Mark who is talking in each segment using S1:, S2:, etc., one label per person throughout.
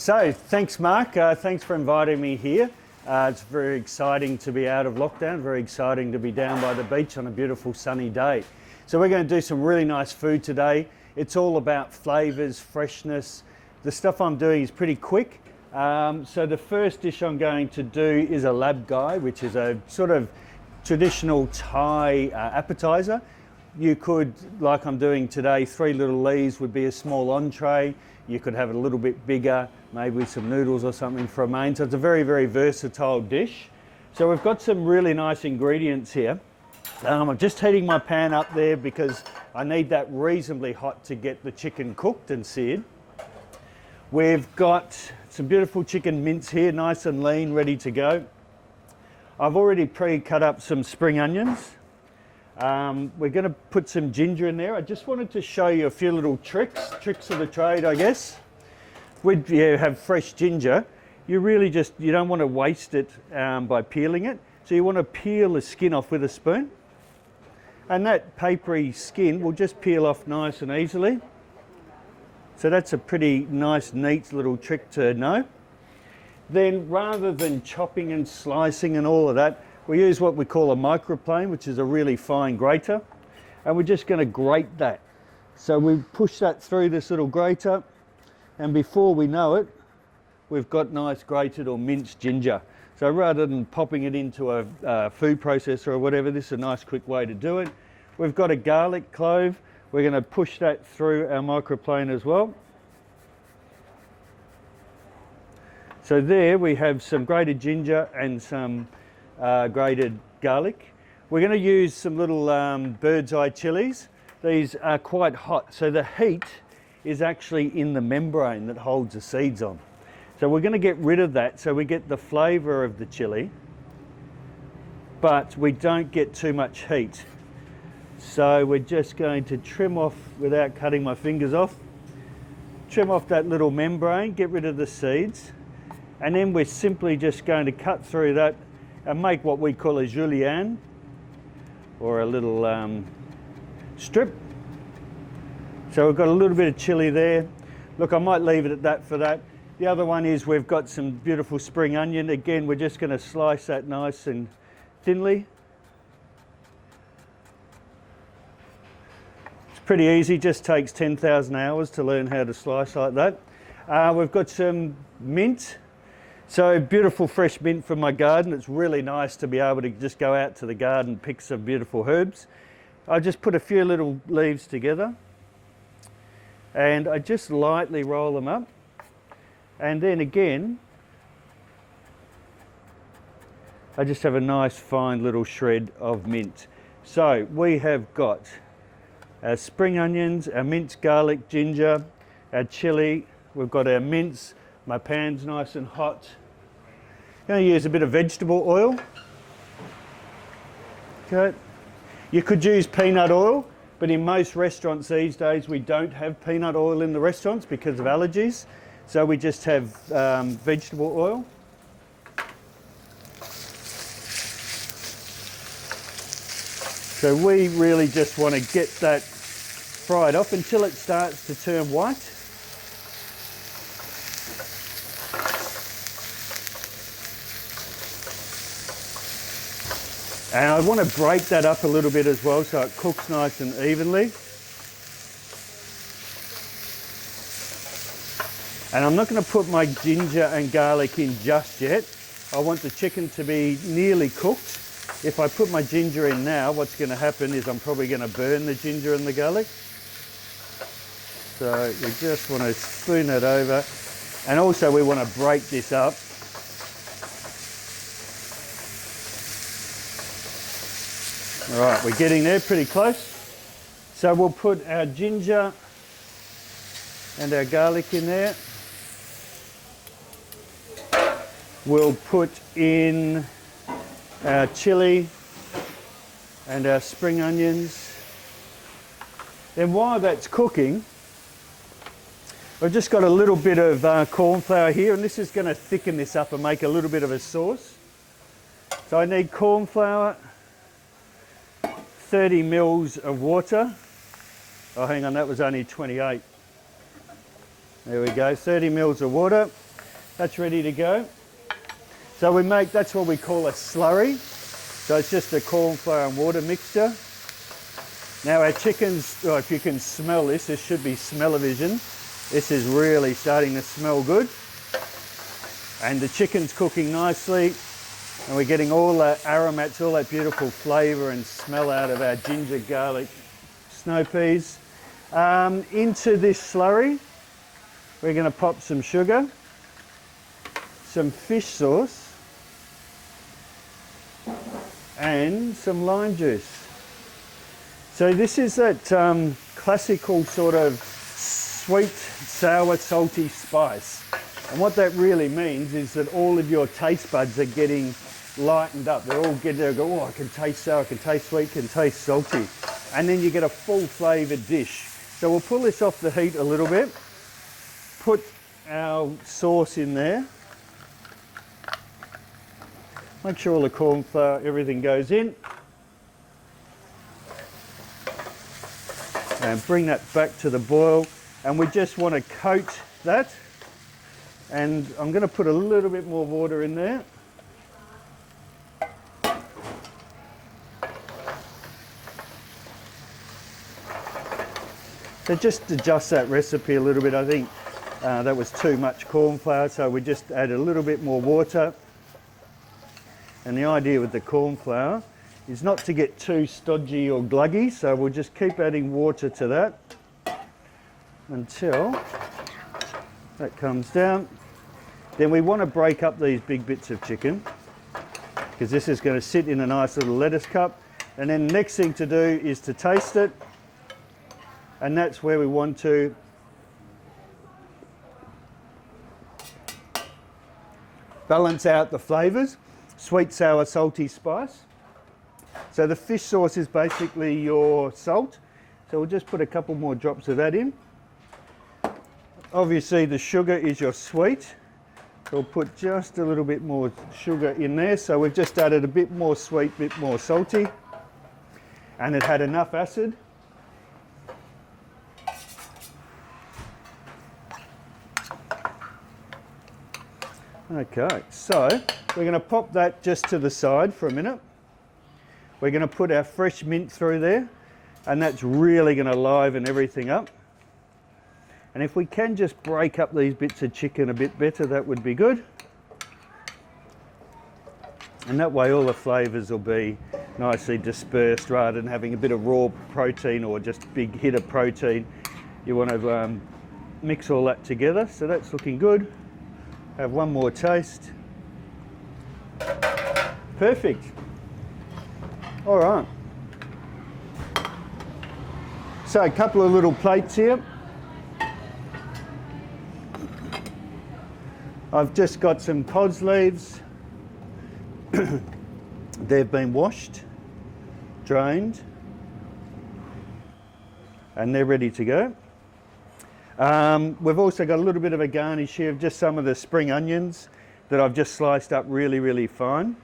S1: So, thanks Mark, thanks for inviting me here. It's very exciting to be out of lockdown, very exciting to be down by the beach on a beautiful sunny day. So we're going to do some really nice food today. It's all about flavours, freshness. The stuff I'm doing is pretty quick. So the first dish I'm going to do is a Larb guy, which is a sort of traditional Thai appetizer. You could, like I'm doing today, 3 little leaves would be a small entree. You could have it a little bit bigger, maybe with some noodles or something for a main. So it's a very, very versatile dish. So we've got some really nice ingredients here. I'm just heating my pan up there because I need that reasonably hot to get the chicken cooked and seared. We've got some beautiful chicken mince here, nice and lean, ready to go. I've already pre-cut up some spring onions. We're going to put some ginger in there. I just wanted to show you a few little tricks of the trade, I guess. When you have fresh ginger, you really you don't want to waste it by peeling it. So you want to peel the skin off with a spoon. And that papery skin will just peel off nice and easily. So that's a pretty nice, neat little trick to know. Then rather than chopping and slicing and all of that, we use what we call a microplane, which is a really fine grater, and we're just going to grate that. So we push that through this little grater, and before we know it, we've got nice grated or minced ginger. So rather than popping it into a food processor or whatever, this is a nice quick way to do it. We've got a garlic clove. We're going to push that through our microplane as well. So there we have some grated ginger and some grated garlic. We're going to use some little bird's eye chilies. These are quite hot, so the heat is actually in the membrane that holds the seeds on. So we're going to get rid of that so we get the flavour of the chili, but we don't get too much heat. So we're just going to trim off, without cutting my fingers off, trim off that little membrane, get rid of the seeds, and then we're simply just going to cut through that and make what we call a julienne, or a little strip. So we've got a little bit of chili there. Look, I might leave it at that for that. The other one is we've got some beautiful spring onion. Again, we're just going to slice that nice and thinly. It's pretty easy, just takes 10,000 hours to learn how to slice like that. We've got some mint. So beautiful fresh mint from my garden. It's really nice to be able to just go out to the garden and pick some beautiful herbs. I just put a few little leaves together and I just lightly roll them up. And then again, I just have a nice fine little shred of mint. So we have got our spring onions, our minced garlic, ginger, our chili, we've got our mince. My pan's nice and hot. I'm going to use a bit of vegetable oil. Okay. You could use peanut oil, but in most restaurants these days we don't have peanut oil in the restaurants because of allergies. So we just have vegetable oil. So we really just want to get that fried off until it starts to turn white. And I want to break that up a little bit as well so it cooks nice and evenly. And I'm not going to put my ginger and garlic in just yet. I want the chicken to be nearly cooked. If I put my ginger in now, what's going to happen is I'm probably going to burn the ginger and the garlic. So we just want to spoon that over. And also we want to break this up. All right, we're getting there pretty close. So we'll put our ginger and our garlic in there. We'll put in our chili and our spring onions. Then while that's cooking, I've just got a little bit of corn flour here, and this is going to thicken this up and make a little bit of a sauce. So I need corn flour, 30 mils of water. Oh, hang on, that was only 28. There we go, 30 mils of water. That's ready to go. So we make, that's what we call a slurry. So it's just a corn flour and water mixture. Now our chickens, oh, if you can smell this, this should be smell-o-vision. This is really starting to smell good. And the chicken's cooking nicely. And we're getting all that aromats, all that beautiful flavour and smell out of our ginger, garlic, snow peas. Into this slurry, we're going to pop some sugar, some fish sauce, and some lime juice. So this is that classical sort of sweet, sour, salty spice. And what that really means is that all of your taste buds are getting lightened up. They're all getting there, go, oh, I can taste sour, I can taste sweet, I can taste salty. And then you get a full flavoured dish. So we'll pull this off the heat a little bit, put our sauce in there. Make sure all the corn flour, everything goes in. And bring that back to the boil. And we just want to coat that. And I'm going to put a little bit more water in there. So just adjust that recipe a little bit. I think that was too much corn flour, so we just add a little bit more water. And the idea with the corn flour is not to get too stodgy or gluggy, so we'll just keep adding water to that until that comes down. Then we want to break up these big bits of chicken because this is going to sit in a nice little lettuce cup. And then the next thing to do is to taste it. And that's where we want to balance out the flavours. Sweet, sour, salty, spice. So the fish sauce is basically your salt. So we'll just put a couple more drops of that in. Obviously the sugar is your sweet. So we'll put just a little bit more sugar in there. So we've just added a bit more sweet, bit more salty. And it had enough acid. Okay, so we're going to pop that just to the side for a minute. We're going to put our fresh mint through there, and that's really going to liven everything up. And if we can just break up these bits of chicken a bit better, that would be good. And that way all the flavours will be nicely dispersed rather than having a bit of raw protein or just a big hit of protein. You want to mix all that together, so that's looking good. Have one more taste. Perfect. All right. So a couple of little plates here. I've just got some cod leaves. They've been washed, drained, and they're ready to go. We've also got a little bit of a garnish here of just some of the spring onions that I've just sliced up really, really fine.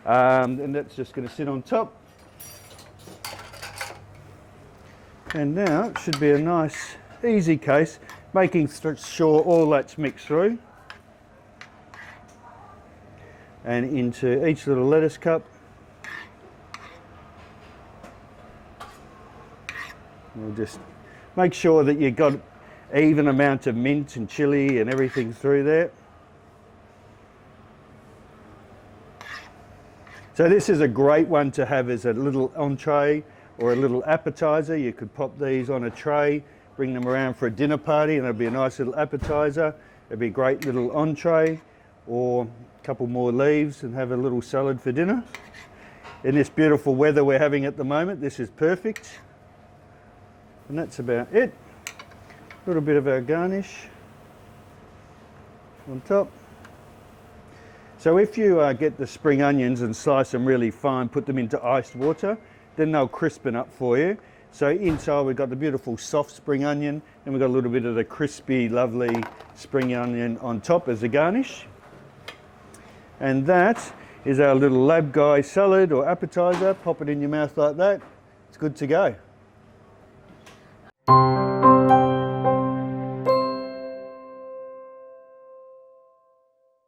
S1: And that's just going to sit on top. And now it should be a nice, easy case, making sure all that's mixed through. And into each little lettuce cup. We'll just make sure that you've got even amount of mint and chili and everything through there. So this is a great one to have as a little entree or a little appetizer. You could pop these on a tray, bring them around for a dinner party, and it'll be a nice little appetizer. It'll be a great little entree, or a couple more leaves and have a little salad for dinner. In this beautiful weather we're having at the moment, this is perfect. And that's about it. A little bit of our garnish on top. So if you get the spring onions and slice them really fine, put them into iced water, then they'll crispen up for you. So inside we've got the beautiful soft spring onion, and we've got a little bit of the crispy, lovely spring onion on top as a garnish. And that is our little Larb guy salad or appetizer. Pop it in your mouth like that. It's good to go.